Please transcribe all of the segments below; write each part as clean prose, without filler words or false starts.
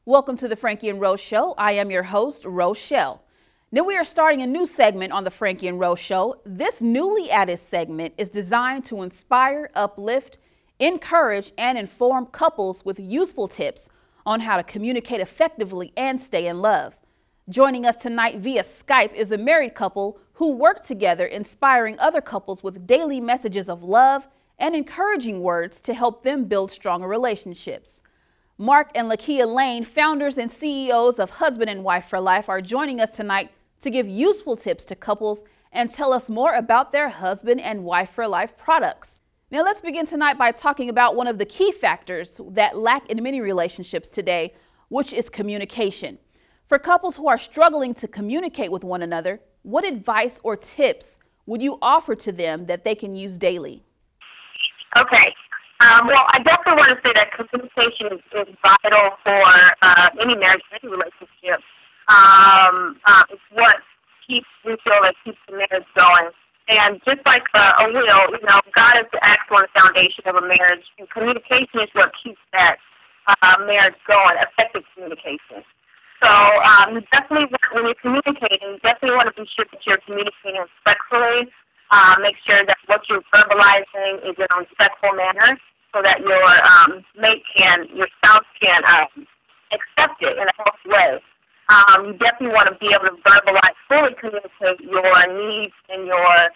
Welcome to the Frankie and Rose Show. I am your host, Roshell. Now we are starting a new segment on the Frankie and Rose Show. This newly added segment is designed to inspire, uplift, encourage, and inform couples with useful tips on how to communicate effectively and stay in love. Joining us tonight via Skype is a married couple who work together, inspiring other couples with daily messages of love and encouraging words to help them build stronger relationships. Mark and Laquilla Lane, founders and CEOs of Husband and Wife for Life, are joining us tonight to give useful tips to couples and tell us more about their Husband and Wife for Life products. Now let's begin tonight by talking about one of the key factors that lack in many relationships today, which is communication. For couples who are struggling to communicate with one another, what advice or tips would you offer to them that they can use daily? Okay. Well, I definitely want to say that communication is vital for any marriage, any relationship. It's what we feel like keeps the marriage going. And just like a wheel, God is the excellent foundation of a marriage, and communication is what keeps that marriage going, effective communication. So you definitely, when you're communicating, you definitely want to be sure that you're communicating respectfully. Make sure that what you're verbalizing is in a respectful manner so that your your spouse can accept it in a healthy way. You definitely want to be able to verbalize, fully communicate your needs and your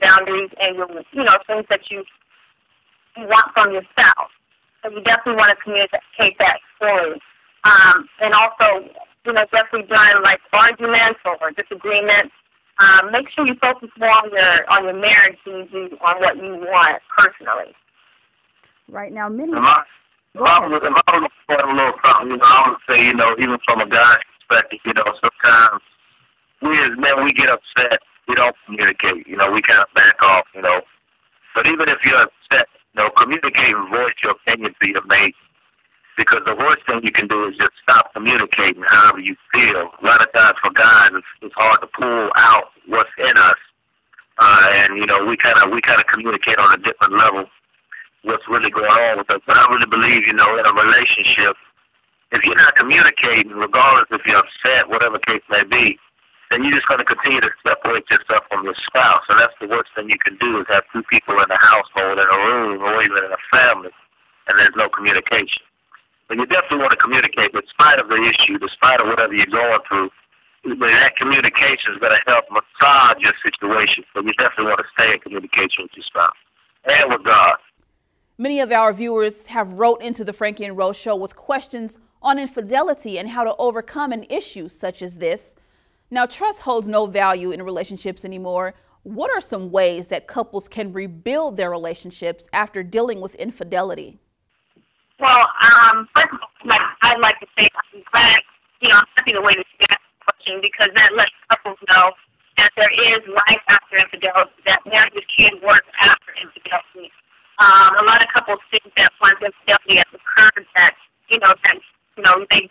boundaries and your, things that you want from your spouse. So you definitely want to communicate that fully. And also, definitely during like arguments or disagreements, make sure you focus more on your marriage than you do on what you want personally. Right now, many. If I was a little something, I would say, even from a guy's perspective, sometimes we as men, we get upset, we don't communicate, we kind of back off, But even if you're upset, communicate and voice your opinion to your mate, because the worst thing you can do is just stop communicating however you feel. A lot of times for guys, it's hard to pull out what's in us, and we kind of communicate on a different level what's really going on with us. But I really believe, in a relationship, if you're not communicating, regardless if you're upset, whatever case may be, then you're just going to continue to separate yourself from your spouse. And that's the worst thing you can do, is have two people in a household, in a room, or even in a family, and there's no communication. But you definitely want to communicate, despite of the issue, despite of whatever you're going through. That communication is going to help massage your situation. So you definitely want to stay in communication with your spouse and with God. Many of our viewers have wrote into the Frankie and Rose Show with questions on infidelity and how to overcome an issue such as this. Now, trust holds no value in relationships anymore. What are some ways that couples can rebuild their relationships after dealing with infidelity? Well, first of all, I'd like to say I'm glad, I'm happy the way that you asked the question, because that lets couples know that there is life after infidelity, that marriages can work after infidelity. A lot of couples think that once infidelity has occurred, that they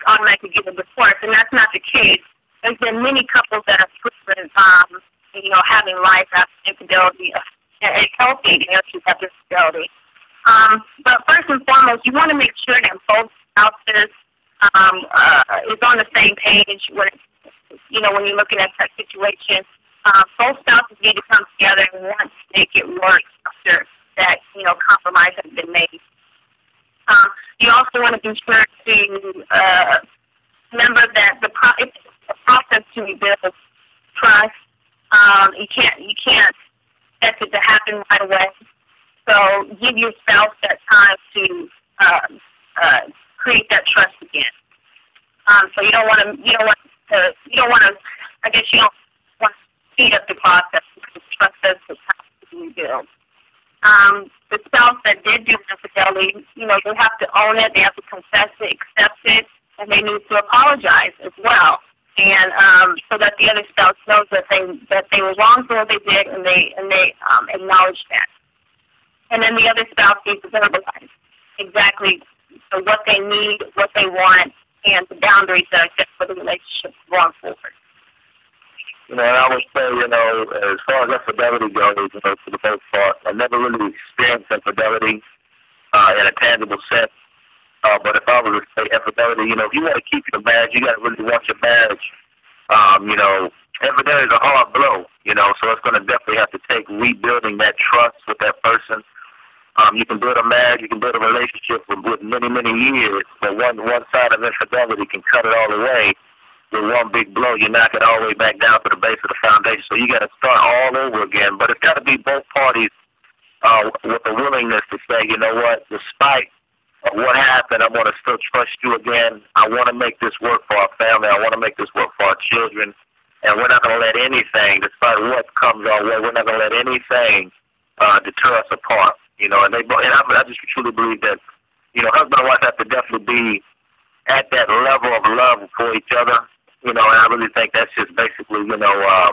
automatically get a divorce, and that's not the case. There's been many couples that have proven, having life after infidelity, and healthy marriages after infidelity. But first and foremost, you want to make sure that both spouses is on the same page when you're looking at that situation. Both spouses need to come together and want to make it work after that, compromise has been made. You also want to be sure to remember that it's a process to rebuild trust. You can't expect it to happen right away. So give your spouse that time to create that trust again. So you don't want to speed up the process, because trust does take time to rebuild. The spouse that did do infidelity, they have to own it, they have to confess it, accept it, and they need to apologize as well. And so that the other spouse knows that they were wrong for what they did, and they acknowledge that. And then the other spouse needs to verbalize exactly what they need, what they want, and the boundaries that are set for the relationship going forward. And I would say, as far as infidelity goes, for the most part, I never really experienced infidelity in a tangible sense. But if I was to say infidelity, you know, if you want to keep your marriage, you got to really want your marriage. You know, infidelity is a hard blow, you know, so it's going to definitely have to take rebuilding that trust with that person. You can build a marriage, you can build a relationship with many, many years, but one side of infidelity can cut it all away. With one big blow, you knock it all the way back down to the base of the foundation. So you got to start all over again. But it's got to be both parties with a willingness to say, you know what, despite what happened, I want to still trust you again. I want to make this work for our family. I want to make this work for our children. And we're not going to let anything, despite what comes our way, we're not going to let anything deter us apart. You know, and I just truly believe that, you know, husband and wife have to definitely be at that level of love for each other. You know, and I really think that's just basically, you know,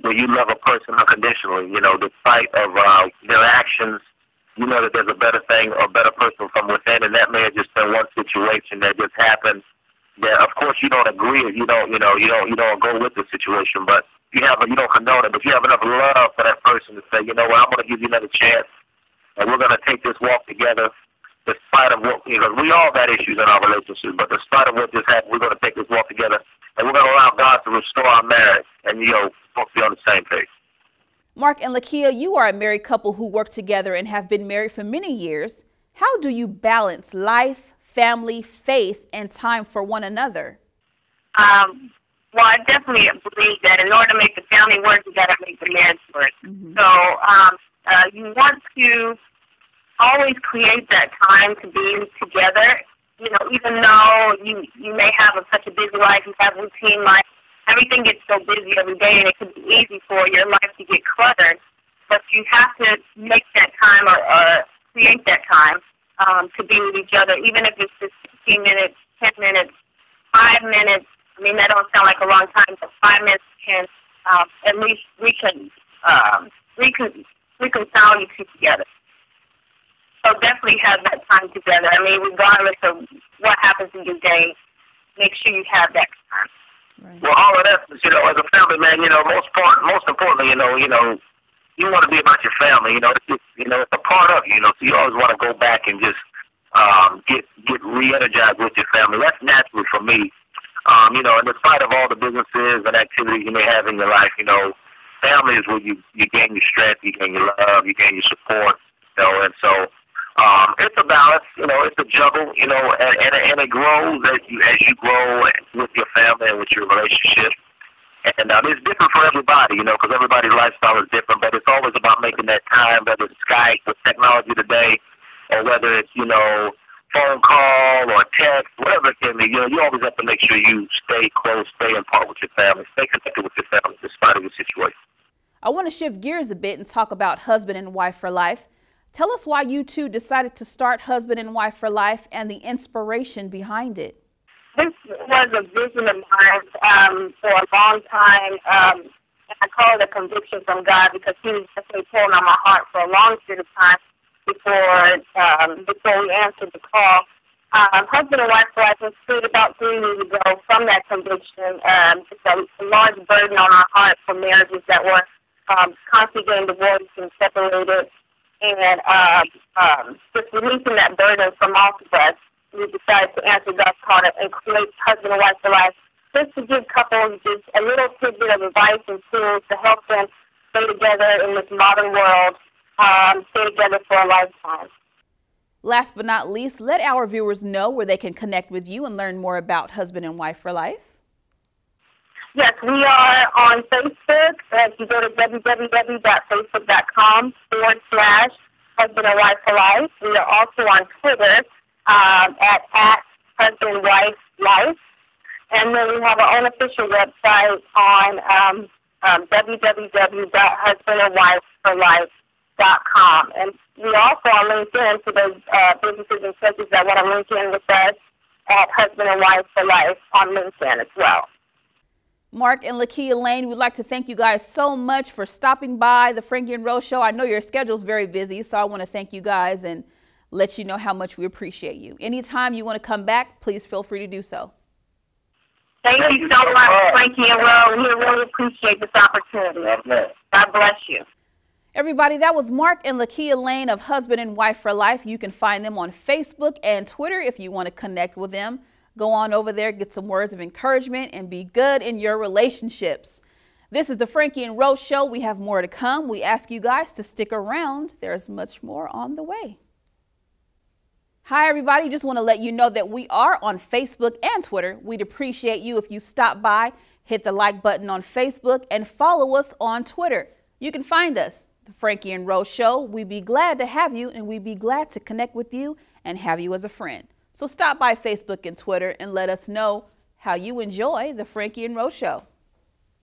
when you love a person unconditionally, you know, despite of their actions, you know that there's a better thing or a better person from within, and that may have just been one situation that just happened. That of course you don't agree, you don't go with the situation, but you don't condone it, but you have enough love for that person to say, you know what, I'm going to give you another chance, and we're going to take this walk together. Despite of what, you know, we all got issues in our relationship, but despite of what just happened, we're going to take this walk together, and we're going to allow God to restore our marriage, and, you know, both be on the same page. Mark and Laquilla, you are a married couple who work together and have been married for many years. How do you balance life, family, faith, and time for one another? Well, I definitely believe that in order to make the family work, you got to make the marriage work. Mm-hmm. So you want to always create that time to be together. You know, even though you may have such a busy life, you have a routine life, everything gets so busy every day, and it can be easy for your life to get cluttered. But you have to make that time or create that time to be with each other, even if it's just 15 minutes, 10 minutes, 5 minutes. I mean, that don't sound like a long time, but 5 minutes can at least reconcile you two together. So definitely have that time together. I mean, regardless of what happens in your day, make sure you have that time. Right. Well, all of that, you know, as a family man, you know, most importantly, you know, you want to be about your family. You know, it's a part of you. You know, so you always want to go back and just get re-energized with your family. That's natural for me. You know, and in spite of all the businesses and activities you may have in your life, you know, family is where you gain your strength, you gain your love, you gain your support. You know, and so it's a balance. You know, it's a juggle. You know, and it grows as you grow with your family and with your relationship. And it's different for everybody, you know, because everybody's lifestyle is different. But it's always about making that time, whether it's Skype with technology today, or whether it's, you know, phone call or text, whatever it can be. You know, you always have to make sure you stay close, stay in part with your family, stay connected with your family despite of your situation. I want to shift gears a bit and talk about husband and wife for life. Tell us why you two decided to start Husband and Wife for Life and the inspiration behind it. This was a vision of mine for a long time. And I call it a conviction from God because He was definitely pulling on my heart for a long period of time before we answered the call. Husband and Wife for Life was created about 3 years ago from that conviction. Just a large burden on our heart for marriages that were constantly getting divorced and separated. And just releasing that burden from all of us, we decided to answer God's call and create Husband and Wife for Life, just to give couples just a little tidbit of advice and tools to help them stay together in this modern world, stay together for a lifetime. Last but not least, let our viewers know where they can connect with you and learn more about Husband and Wife for Life. Yes, we are on Facebook. If you go to www.facebook.com/Husband and Wife for Life. We are also on Twitter at Husband Wife Life. And then we have our own official website on www.husbandandwifeforlife.com. And we also on LinkedIn for those businesses and churches that want to link in with us at Husband and Wife for Life on LinkedIn as well. Mark and Laquilla Lane, we'd like to thank you guys so much for stopping by the Frankie and Rose Show. I know your schedule's very busy, so I want to thank you guys and let you know how much we appreciate you. Anytime you want to come back, please feel free to do so. Thank you so much, Frankie and Rose. We really appreciate this opportunity. God bless you. Everybody, that was Mark and Laquilla Lane of Husband and Wife for Life. You can find them on Facebook and Twitter if you want to connect with them. Go on over there, get some words of encouragement, and be good in your relationships. This is the Frankie and Rose Show. We have more to come. We ask you guys to stick around. There's much more on the way. Hi, everybody. Just want to let you know that we are on Facebook and Twitter. We'd appreciate you if you stop by, hit the like button on Facebook, and follow us on Twitter. You can find us, the Frankie and Rose Show. We'd be glad to have you, and we'd be glad to connect with you and have you as a friend. So stop by Facebook and Twitter and let us know how you enjoy the Frankie and Rose Show.